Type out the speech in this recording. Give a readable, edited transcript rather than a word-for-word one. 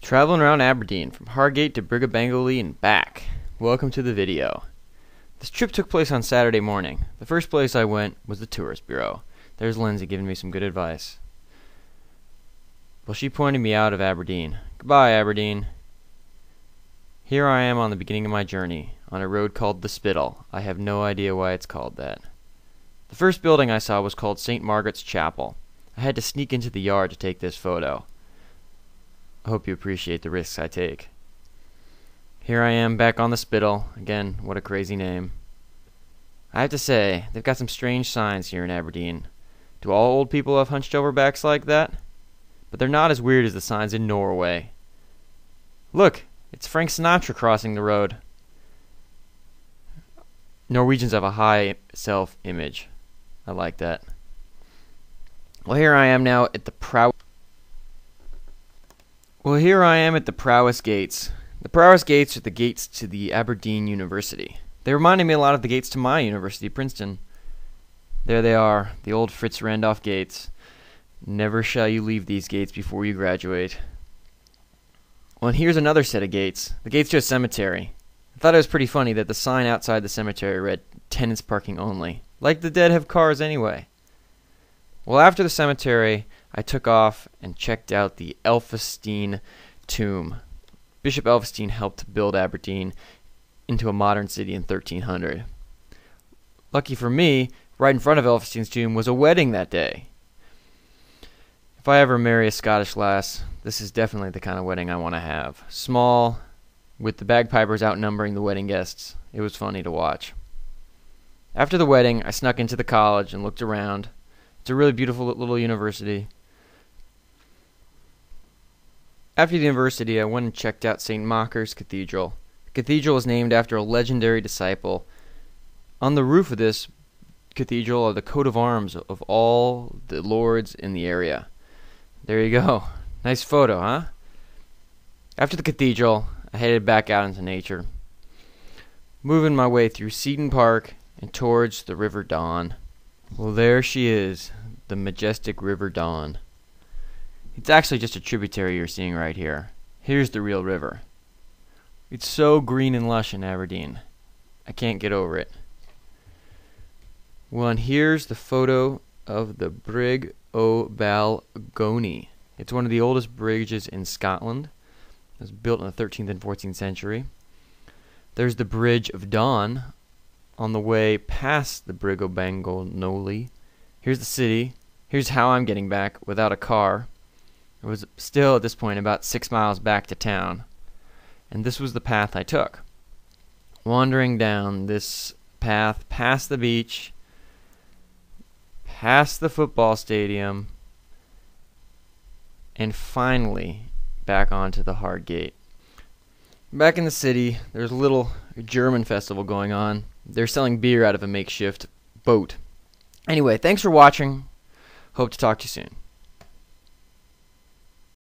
Traveling around Aberdeen from Hardgate to Brig and back. Welcome to the video. This trip took place on Saturday morning. The first place I went was the tourist bureau. There's Lindsay giving me some good advice. Well, she pointed me out of Aberdeen. Goodbye, Aberdeen. Here I am on the beginning of my journey, on a road called the Spittal. I have no idea why it's called that. The first building I saw was called St. Margaret's Chapel. I had to sneak into the yard to take this photo. I hope you appreciate the risks I take. Here I am back on the Spittal. Again, what a crazy name. I have to say, they've got some strange signs here in Aberdeen. Do all old people have hunched over backs like that? But they're not as weird as the signs in Norway. Look, it's Frank Sinatra crossing the road. Norwegians have a high self-image. I like that. Well, here I am at the Prowess Gates. The Prowess Gates are the gates to the Aberdeen University. They reminded me a lot of the gates to my university, Princeton. There they are, the old Fritz Randolph gates. Never shall you leave these gates before you graduate. Well, and here's another set of gates. The gates to a cemetery. I thought it was pretty funny that the sign outside the cemetery read, "Tenants parking only." Like the dead have cars anyway. Well, after the cemetery, I took off and checked out the Elphinstone tomb. Bishop Elphinstone helped build Aberdeen into a modern city in 1300. Lucky for me, right in front of Elphinstone's tomb was a wedding that day. If I ever marry a Scottish lass, this is definitely the kind of wedding I want to have. Small, with the bagpipers outnumbering the wedding guests. It was funny to watch. After the wedding, I snuck into the college and looked around. It's a really beautiful little university. After the university, I went and checked out St. Macher's Cathedral. The cathedral is named after a legendary disciple. On the roof of this cathedral are the coat of arms of all the lords in the area. There you go. Nice photo, huh? After the cathedral, I headed back out into nature, moving my way through Seaton Park and towards the River Don. Well, there she is, the majestic River Don. It's actually just a tributary you're seeing right here. Here's the real river. It's so green and lush in Aberdeen. I can't get over it. Well, and here's the photo of the Brig o Balgownie. It's one of the oldest bridges in Scotland. It was built in the 13th and 14th century. There's the Bridge of Don on the way past the Brig o Balgownie. Here's the city. Here's how I'm getting back without a car. It was still at this point about 6 miles back to town. And this was the path I took. Wandering down this path past the beach, past the football stadium, and finally back onto the Hardgate. Back in the city, there's a little German festival going on. They're selling beer out of a makeshift boat. Anyway, thanks for watching. Hope to talk to you soon.